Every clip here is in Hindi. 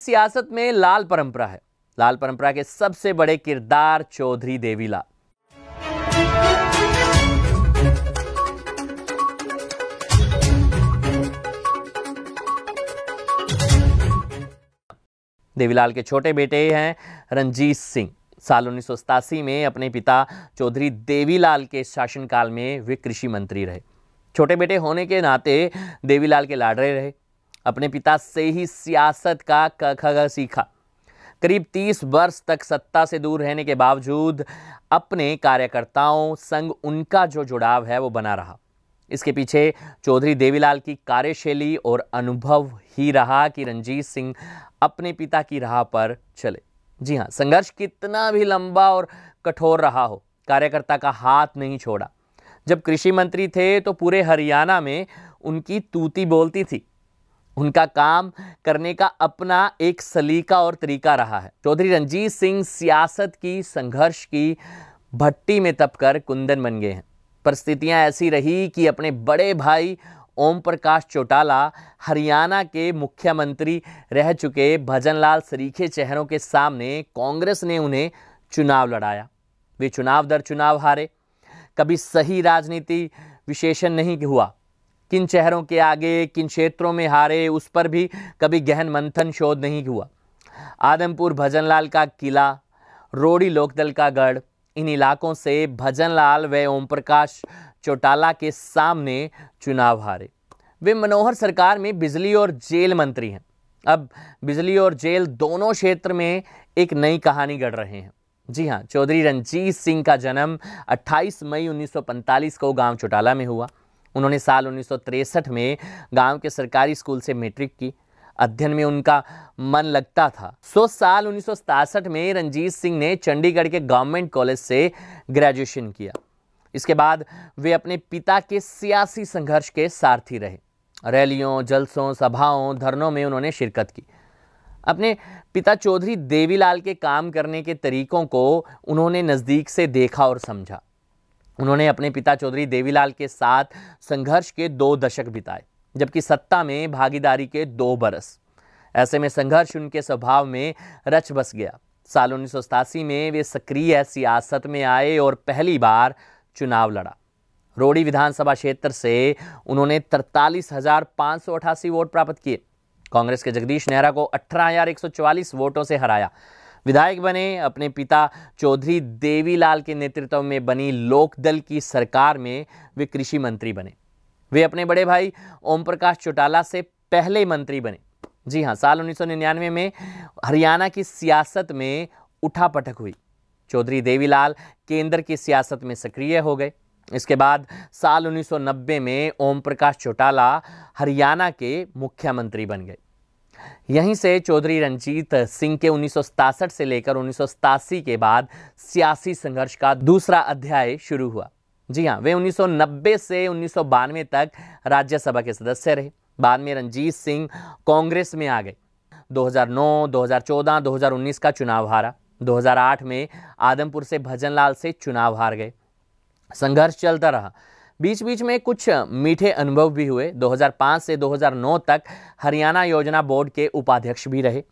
सियासत में लाल परंपरा है। लाल परंपरा के सबसे बड़े किरदार चौधरी देवीलाल। देवीलाल के छोटे बेटे हैं रणजीत सिंह। साल 1987 में अपने पिता चौधरी देवीलाल के शासनकाल में वे कृषि मंत्री रहे। छोटे बेटे होने के नाते देवीलाल के लाडले रहे। अपने पिता से ही सियासत का क ख ग सीखा। करीब 30 वर्ष तक सत्ता से दूर रहने के बावजूद अपने कार्यकर्ताओं संग उनका जो जुड़ाव है वो बना रहा। इसके पीछे चौधरी देवीलाल की कार्यशैली और अनुभव ही रहा कि रणजीत सिंह अपने पिता की राह पर चले। जी हाँ, संघर्ष कितना भी लंबा और कठोर रहा हो, कार्यकर्ता का हाथ नहीं छोड़ा। जब कृषि मंत्री थे तो पूरे हरियाणा में उनकी तूती बोलती थी। उनका काम करने का अपना एक सलीका और तरीका रहा है। चौधरी रणजीत सिंह सियासत की, संघर्ष की भट्टी में तपकर कुंदन बन गए हैं। परिस्थितियां ऐसी रही कि अपने बड़े भाई ओम प्रकाश चौटाला, हरियाणा के मुख्यमंत्री रह चुके भजनलाल सरीखे चेहरों के सामने कांग्रेस ने उन्हें चुनाव लड़ाया। वे चुनाव दर चुनाव हारे। कभी सही राजनीति विशेषण नहीं हुआ। किन चेहरों के आगे, किन क्षेत्रों में हारे, उस पर भी कभी गहन मंथन शोध नहीं हुआ। आदमपुर भजनलाल का किला, रोड़ी लोकदल का गढ़, इन इलाकों से भजनलाल व ओम प्रकाश चौटाला के सामने चुनाव हारे। वे मनोहर सरकार में बिजली और जेल मंत्री हैं। अब बिजली और जेल दोनों क्षेत्र में एक नई कहानी गढ़ रहे हैं। जी हाँ, चौधरी रणजीत सिंह का जन्म 28 मई 1945 को गांव चौटाला में हुआ। उन्होंने साल 1963 में गांव के सरकारी स्कूल से मैट्रिक की। अध्ययन में उनका मन लगता था। साल 1967 में रणजीत सिंह ने चंडीगढ़ के गवर्नमेंट कॉलेज से ग्रेजुएशन किया। इसके बाद वे अपने पिता के सियासी संघर्ष के सारथी रहे। रैलियों, जलसों, सभाओं, धरनों में उन्होंने शिरकत की। अपने पिता चौधरी देवीलाल के काम करने के तरीकों को उन्होंने नज़दीक से देखा और समझा। उन्होंने अपने पिता चौधरी देवीलाल के साथ संघर्ष के 2 दशक बिताए, जबकि सत्ता में भागीदारी के 2 बरस। ऐसे में संघर्ष उनके स्वभाव में रच बस गया। साल 1987 में वे सक्रिय सियासत में आए और पहली बार चुनाव लड़ा। रोड़ी विधानसभा क्षेत्र से उन्होंने 43,588 वोट प्राप्त किए। कांग्रेस के जगदीश नेहरा को 18,144 वोटों से हराया। विधायक बने। अपने पिता चौधरी देवीलाल के नेतृत्व में बनी लोकदल की सरकार में वे कृषि मंत्री बने। वे अपने बड़े भाई ओम प्रकाश चौटाला से पहले मंत्री बने। जी हाँ, साल 1999 में हरियाणा की सियासत में उठापटक हुई। चौधरी देवीलाल केंद्र की सियासत में सक्रिय हो गए। इसके बाद साल 1990 में ओम प्रकाश चौटाला हरियाणा के मुख्यमंत्री बन गए। यहीं से चौधरी रणजीत सिंह के 1967 से लेकर 1987 के बाद सियासी संघर्ष का दूसरा अध्याय शुरू हुआ। जी हाँ, वे 1990 से 1992 तक राज्यसभा के सदस्य रहे। बाद में रणजीत सिंह कांग्रेस में आ गए। 2009, 2014, 2019 का चुनाव हारा। 2008 में आदमपुर से भजनलाल से चुनाव हार गए। संघर्ष चलता रहा। बीच बीच में कुछ मीठे अनुभव भी हुए। 2005 से 2009 तक हरियाणा योजना बोर्ड के उपाध्यक्ष भी रहे।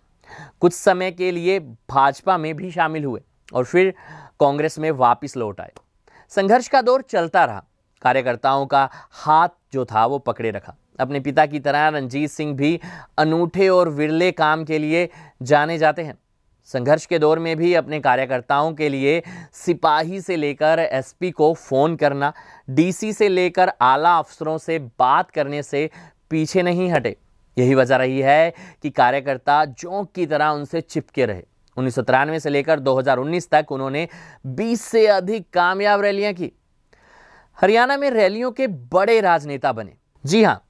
कुछ समय के लिए भाजपा में भी शामिल हुए और फिर कांग्रेस में वापस लौट आए। संघर्ष का दौर चलता रहा। कार्यकर्ताओं का हाथ जो था वो पकड़े रखा। अपने पिता की तरह रणजीत सिंह भी अनूठे और विरले काम के लिए जाने जाते हैं। संघर्ष के दौर में भी अपने कार्यकर्ताओं के लिए सिपाही से लेकर एसपी को फोन करना, डीसी से लेकर आला अफसरों से बात करने से पीछे नहीं हटे। यही वजह रही है कि कार्यकर्ता जोंक की तरह उनसे चिपके रहे। 1993 से लेकर 2019 तक उन्होंने 20 से अधिक कामयाब रैलियां की। हरियाणा में रैलियों के बड़े राजनेता बने। जी हाँ,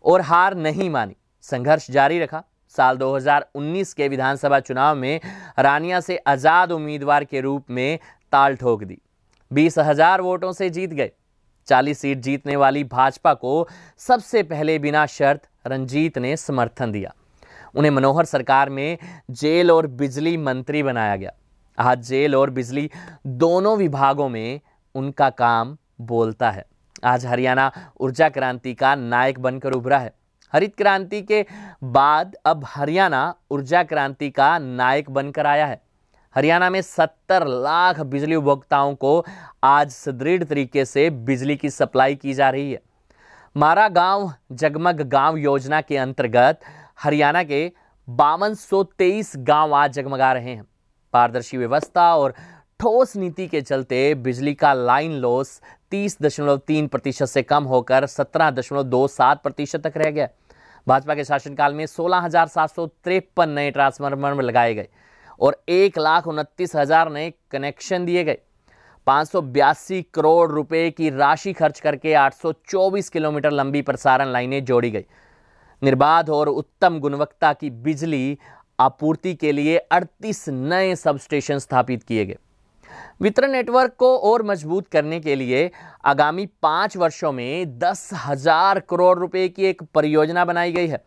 और हार नहीं मानी, संघर्ष जारी रखा। साल 2019 के विधानसभा चुनाव में रानिया से आजाद उम्मीदवार के रूप में ताल ठोक दी। 20,000 वोटों से जीत गए। 40 सीट जीतने वाली भाजपा को सबसे पहले बिना शर्त रणजीत ने समर्थन दिया। उन्हें मनोहर सरकार में जेल और बिजली मंत्री बनाया गया। आज जेल और बिजली दोनों विभागों में उनका काम बोलता है। आज हरियाणा ऊर्जा क्रांति का नायक बनकर उभरा है। हरित क्रांति के बाद अब हरियाणा ऊर्जा क्रांति का नायक बनकर आया है। हरियाणा में 70 लाख बिजली उपभोक्ताओं को आज सुदृढ़ तरीके से बिजली की सप्लाई की जा रही है। मारा गांव जगमग गांव योजना के अंतर्गत हरियाणा के 5223 गांव आज जगमगा रहे हैं। पारदर्शी व्यवस्था और ठोस नीति के चलते बिजली का लाइन लॉस 30.3% से कम होकर 17.27% तक रह गया। भाजपा के शासनकाल में 16,753 नए ट्रांसफार्मर लगाए गए और 1,29,000 नए कनेक्शन दिए गए। 582 करोड़ रुपए की राशि खर्च करके 824 किलोमीटर लंबी प्रसारण लाइनें जोड़ी गई। निर्बाध और उत्तम गुणवत्ता की बिजली आपूर्ति के लिए 38 नए सबस्टेशन स्थापित किए गए। वितरण नेटवर्क को और मजबूत करने के लिए आगामी 5 वर्षों में 10,000 करोड़ रुपए की एक परियोजना बनाई गई है।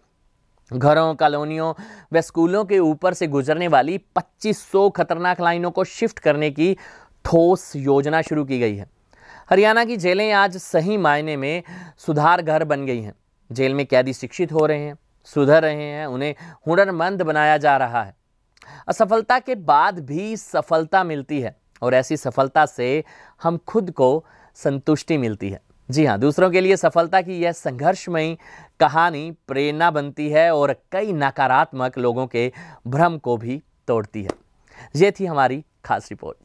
घरों, कॉलोनियों व स्कूलों के ऊपर से गुजरने वाली 2500 खतरनाक लाइनों को शिफ्ट करने की ठोस योजना शुरू की गई है। हरियाणा की जेलें आज सही मायने में सुधार घर बन गई हैं। जेल में कैदी शिक्षित हो रहे हैं, सुधर रहे हैं, उन्हें हुनरमंद बनाया जा रहा है। असफलता के बाद भी सफलता मिलती है और ऐसी सफलता से हम खुद को संतुष्टि मिलती है। जी हाँ, दूसरों के लिए सफलता की यह संघर्षमयी कहानी प्रेरणा बनती है और कई नकारात्मक लोगों के भ्रम को भी तोड़ती है। ये थी हमारी खास रिपोर्ट।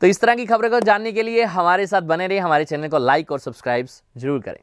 तो इस तरह की खबरों को जानने के लिए हमारे साथ बने रहिए। हमारे चैनल को लाइक और सब्सक्राइब जरूर करें।